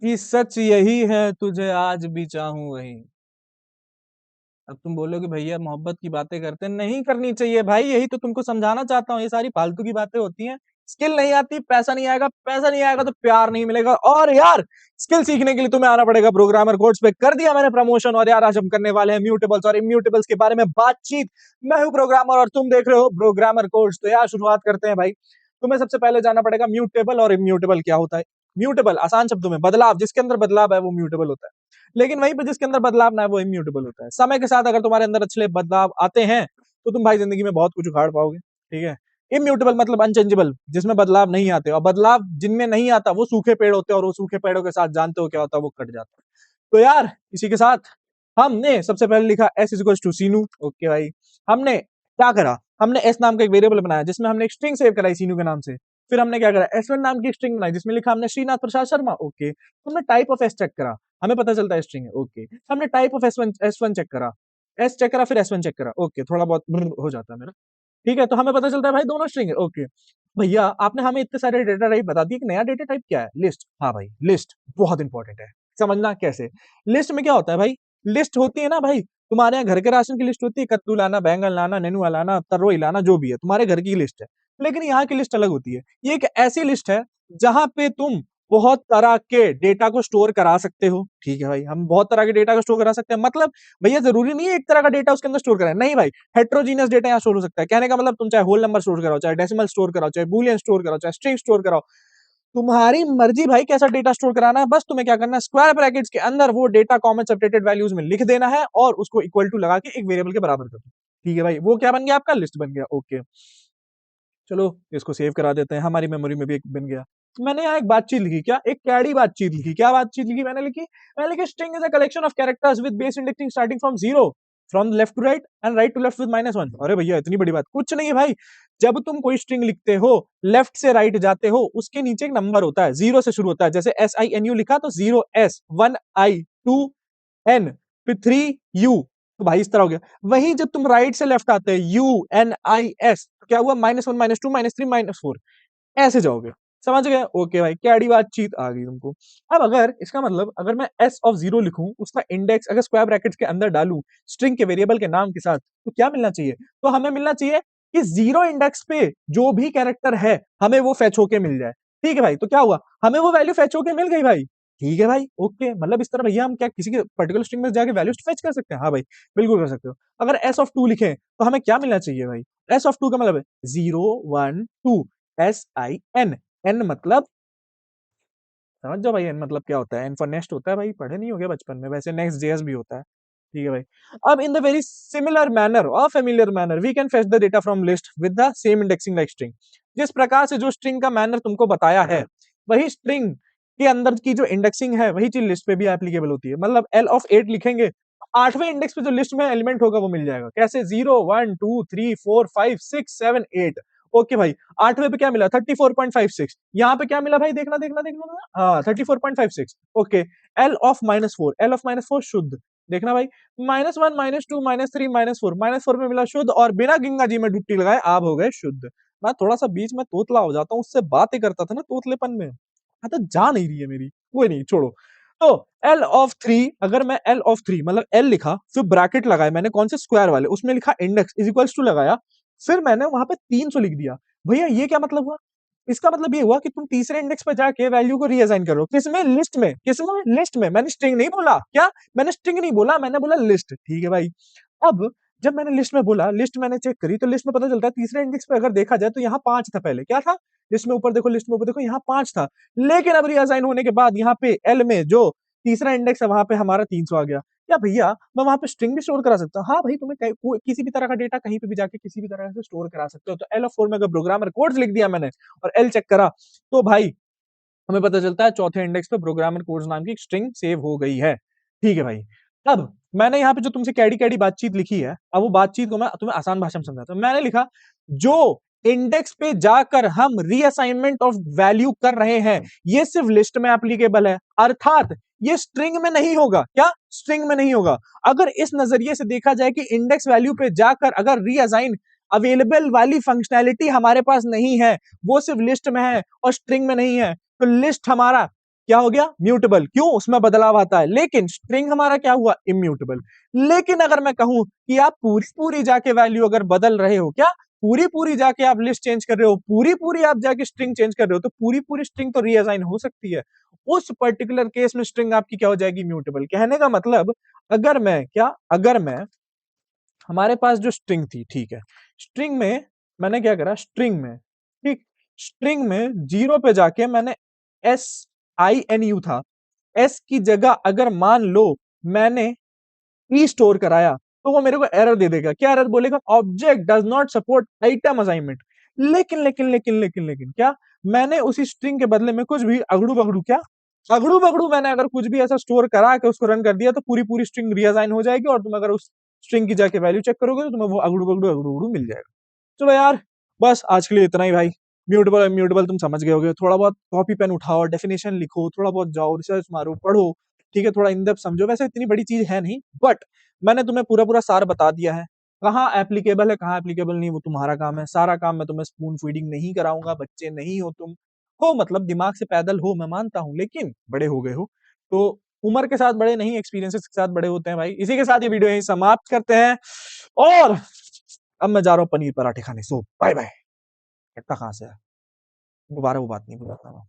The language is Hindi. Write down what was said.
कि सच यही है तुझे आज भी चाहूं वही। अब तुम बोलोगे भैया मोहब्बत की बातें करते हैं, नहीं करनी चाहिए भाई, यही तो तुमको समझाना चाहता हूँ। ये सारी फालतू की बातें होती हैं। स्किल नहीं आती, पैसा नहीं आएगा, पैसा नहीं आएगा तो प्यार नहीं मिलेगा। और यार स्किल सीखने के लिए तुम्हें आना पड़ेगा प्रोग्रामर कोर्स पे। कर दिया मैंने प्रमोशन, और यार आज हम करने वाले हैं म्यूटेबल्स और इम्यूटेबल्स के बारे में बातचीत। मैं हूँ प्रोग्रामर और तुम देख रहे हो प्रोग्रामर कोर्स। तो यार शुरुआत करते हैं भाई। तुम्हें सबसे पहले जाना पड़ेगा म्यूटेबल और इम्यूटेबल क्या होता है। म्यूटेबल आसान शब्दों में बदलाव, जिसके अंदर बदलाव है वो म्यूटेबल होता है। लेकिन वहीं पे जिसके अंदर बदलाव ना है वो इम्यूटेबल होता है। समय के साथ अगर तुम्हारे अंदर अच्छे बदलाव आते हैं तो तुम भाई जिंदगी में बहुत कुछ उखाड़ पाओगे। ठीक है। इम्यूटेबल मतलब अनचेंजेबल, जिसमें बदलाव नहीं आते। और बदलाव जिनमें नहीं आता वो सूखे पेड़ होते हैं, और वो सूखे पेड़ों के साथ जानते हो क्या होता है, वो कट जाता है। तो यार इसी के साथ हमने सबसे पहले लिखा S is to Seenu. Okay भाई। हमने क्या करा, हमने एस नाम का एक वेरिएबल बनाया जिसमें हमने एक स्ट्रिंग सेव कराई सीनू के नाम से। फिर हमने क्या करा, एस1 नाम की स्ट्रिंग बनाई जिसमें लिखा हमने श्रीनाथ प्रसाद शर्मा। ओके। हमने टाइप ऑफ एस चेक करा, हमें पता चलता है स्ट्रिंग है। ओके। हमने type of S one check करा, एस चेक करा फिर एस1 चेक करा। ओके, थोड़ा बहुत हो जाता है मेरा। ठीक है, तो हमें पता चलता है भाई दोनों स्ट्रिंग है। ओके। भैया आपने हमें इतने सारे डेटा टाइप बता दिए कि नया डेटा टाइप क्या है, लिस्ट। हाँ भाई, लिस्ट बहुत इंपॉर्टेंट है। समझना कैसे। लिस्ट में क्या होता है भाई, लिस्ट होती है ना भाई, तुम्हारे यहाँ घर के राशन की लिस्ट होती है, कद्दू लाना, बैंगन लाना, नेनुआ लाना, तरोई लाना, जो भी है तुम्हारे घर की लिस्ट है। लेकिन यहाँ की लिस्ट अलग होती है। ये एक ऐसी लिस्ट है जहां पे तुम बहुत तरह के डेटा को स्टोर करा सकते हो। ठीक है भाई, हम बहुत तरह के डेटा को स्टोर करा सकते हैं। मतलब भैया जरूरी नहीं है एक तरह का डेटा उसके अंदर स्टोर करें, नहीं भाई। हेट्रोजीनियस डेटा यहाँ स्टोर हो सकता है। कहने का मतलब तुम चाहे होल नंबर स्टोर कराओ, चाहे डेसिमल स्टोर कराओ, चाहे बूलियन स्टोर कराओ, चाहे स्ट्रिंग स्टोर कराओ, तुम्हारी मर्जी भाई कैसा डेटा स्टोर कराना है। बस तुम्हें क्या करना है, स्क्वायर ब्रैकेट्स के अंदर वो डेटा कॉमा सेपरेटेड वैल्यूज में लिख देना है और उसको इक्वल टू लगा के एक वेरिएबल के बराबर कर दो। ठीक है भाई, वो क्या बन गया, आपका लिस्ट बन गया। ओके, चलो इसको सेव करा देते हैं, हमारी मेमोरी में भी एक बन गया। मैंने यहाँ एक बातचीत लिखी, क्या एक कैडी बातचीत लिखी। क्या बातचीत लिखी मैंने लिखी string is a collection of characters with base indexing starting from zero, from left to right and right to left with -1। अरे भैया इतनी बड़ी बात कुछ नहीं है भाई। जब तुम कोई स्ट्रिंग लिखते हो, लेफ्ट से राइट जाते हो, उसके नीचे एक नंबर होता है, जीरो से शुरू होता है। जैसे SINU लिखा तो 0S1I2N फिर 3U, तो भाई इस तरह हो गया। वहीं जब तुम राइट से लेफ्ट आते हैं, UNIS, तो क्या हुआ, -1 -2 -3 -4, ऐसे जाओगे। समझ गए। ओके भाई, कैडी बातचीत आ गई तुमको। अब अगर इसका मतलब अगर मैं S(0) लिखूं, उसका इंडेक्स अगर स्क्वायर ब्रैकेट्स के अंदर डालूं स्ट्रिंग के वेरिएबल के नाम के साथ, तो क्या मिलना चाहिए, तो हमें मिलना चाहिए कि जीरो इंडेक्स पे जो भी कैरेक्टर है हमें वो फेच होके मिल जाए। ठीक है भाई, तो क्या हुआ, हमें वो वैल्यू फेच होके मिल गई भाई। ठीक है भाई, ओके। मतलब इस तरह भैया हम क्या किसी के पर्टिकुलर स्ट्रिंग में जाके वैल्यूज फेच कर सकते हैं। हाँ भाई, बिल्कुल कर सकते हो। अगर S(2) लिखें तो हमें क्या मिलना चाहिए भाई, S(2) का मतलब है 0 1 2 SIN। एन मतलब समझ जाओ भाई, एन मतलब क्या होता है, एन फॉर नेक्स्ट होता है भाई, पढ़े नहीं हो गया बचपन में, वैसे नेक्स्ट जेएस भी होता है। ठीक है भाई। अब in the very similar manner और familiar manner we can fetch the data from list with the same indexing like string. जिस प्रकार से जो स्ट्रिंग का मैनर तुमको बताया है, वही स्ट्रिंग के अंदर की जो इंडेक्सिंग है वही चीज लिस्ट पे भी एप्लीकेबल होती है। मतलब L(8) लिखेंगे, आठवें इंडेक्स पे जो लिस्ट में एलिमेंट होगा वो मिल जाएगा। कैसे, 0 1 2 3 4 5 6 7 8। ओके भाई, आठवें पे क्या मिला, 34.56। यहाँ पे क्या मिला भाई, देखना देखना देखना, हाँ 34.56। ओके। L(-4), L(-4) शुद्ध, देखना भाई, -1 -2 -3 -4, -4 में मिला शुद्ध, और बिना गंगा जी में डुबकी लगाए आप हो गए शुद्ध। मैं थोड़ा सा बीच में तोतला हो जाता हूँ, उससे बातें करता था ना तोतलेपन में, हाँ तो जा नहीं रही है मेरी, कोई नहीं छोड़ो। तो L(3), अगर मैं L(3) मतलब L लिखा, फिर ब्रैकेट लगाए मैंने, कौन से, स्क्वायर वाले, उसमें लिखा इंडेक्स इज इक्वल्स टू लगाया, फिर मैंने वहां पे 300 लिख दिया। भैया ये क्या मतलब हुआ, इसका मतलब ये हुआ कि तुम तीसरे इंडेक्स पे जाके वैल्यू को रीअसाइन करो, किसमें, लिस्ट में। किसमें, लिस्ट में। मैंने स्ट्रिंग नहीं बोला, क्या, मैंने स्ट्रिंग नहीं बोला, मैंने बोला लिस्ट। ठीक है भाई। अब जब मैंने लिस्ट में बोला, लिस्ट मैंने चेक करी, तो लिस्ट में पता चलता है तीसरे इंडेक्स पे अगर देखा जाए तो यहाँ 5 था पहले, क्या था, लिस्ट में ऊपर देखो, लिस्ट में ऊपर देखो, यहाँ 5 था। लेकिन अब रीअसाइन होने के बाद यहाँ पे एल में जो तीसरा इंडेक्स है वहां पे हमारा 300 आ गया। क्या भैया मैं वहां पे स्ट्रिंग भी स्टोर करा सकता हूँ, हाँ भाई, तुम्हें किसी भी तरह का डेटा कहीं पे भी जाके किसी भी तरह से स्टोर करा सकते हो। तो L(4) में अगर प्रोग्रामर कोड्स लिख दिया मैंने और एल चेक करा, तो भाई हमें पता चलता है चौथे इंडेक्स पे प्रोग्रामर कोड्स नाम की स्ट्रिंग सेव हो गई है। ठीक है भाई। अब मैंने यहाँ पे जो तुमसे कैडी कैडी बातचीत लिखी है, अब वो बातचीत को मैं तुम्हें आसान भाषा में समझाता हूँ। मैंने लिखा, जो इंडेक्स पे जाकर हम रीअसाइनमेंट ऑफ वैल्यू कर रहे हैं, ये सिर्फ लिस्ट में एप्लीकेबल है, अर्थात ये स्ट्रिंग में नहीं होगा। क्या, स्ट्रिंग में नहीं होगा। अगर इस नजरिए से देखा जाए कि इंडेक्स वैल्यू पे जाकर अगर रीअसाइन अवेलेबल वाली फंक्शनैलिटी हमारे पास नहीं है, वो सिर्फ लिस्ट में है और स्ट्रिंग में नहीं है, तो लिस्ट हमारा क्या हो गया? म्यूटेबल। क्यों? उसमें बदलाव आता है। लेकिन स्ट्रिंग हमारा क्या हुआ? इम्यूटेबल। लेकिन अगर मैं कहूं कि आप पूरी पूरी जाके वैल्यू अगर बदल रहे हो, क्या पूरी पूरी जाके आप लिस्ट चेंज कर रहे हो, पूरी पूरी आप जाके स्ट्रिंग चेंज कर रहे हो, तो पूरी पूरी स्ट्रिंग तो रीअसाइन हो सकती है। उस पर्टिकुलर केस में स्ट्रिंग आपकी क्या हो जाएगी? म्यूटेबल। कहने का मतलब, अगर मैं हमारे पास जो स्ट्रिंग थी, ठीक है, स्ट्रिंग में मैंने क्या करा, स्ट्रिंग में, ठीक, स्ट्रिंग में जीरो पे जाके मैंने SINU था, एस की जगह अगर मान लो मैंने ई स्टोर कराया, तो वो मेरे को एरर दे देगा। क्या एरर बोलेगा? Object does not support item assignment. लेकिन क्या, मैंने उसी स्ट्रिंग के बदले में कुछ भी अगड़ू बगड़ू, क्या अगड़ू बगड़ू, मैंने अगर कुछ भी ऐसा स्टोर करा के उसको रन कर दिया, तो पूरी पूरी स्ट्रिंग रीअसाइन हो जाएगी, और तुम अगर उस स्ट्रिंग की जाके वैल्यू चेक करोगे तो तुम्हें वो अगड़ू बगड़ू मिल जाएगा। चलो यार, बस आज के लिए इतना ही भाई। म्यूटेबल म्यूटेबल तुम समझ गए होगे। थोड़ा बहुत कॉपी पेन उठाओ, डेफिनेशन लिखो, थोड़ा बहुत जाओ रिसर्च मारो, पढ़ो, ठीक है, थोड़ा इन डेप्थ समझो। वैसे इतनी बड़ी चीज है नहीं, बट मैंने तुम्हें पूरा पूरा सार बता दिया है। कहाँ एप्लीकेबल है, कहाँ एप्लीकेबल नहीं, वो तुम्हारा काम है। सारा काम मैं तुम्हें स्पून फीडिंग नहीं कराऊंगा। बच्चे नहीं हो तुम, हो मतलब दिमाग से पैदल हो, मैं मानता हूं, लेकिन बड़े हो गए हो, तो उम्र के साथ बड़े नहीं, एक्सपीरियंसेस के साथ बड़े होते हैं भाई। इसी के साथ ये वीडियो यहीं समाप्त करते हैं, और अब मैं जा रहा हूँ पनीर पराठे खाने। सो बाय बाय। कहाँ से है? दोबारा वो बात नहीं भूलता मैं।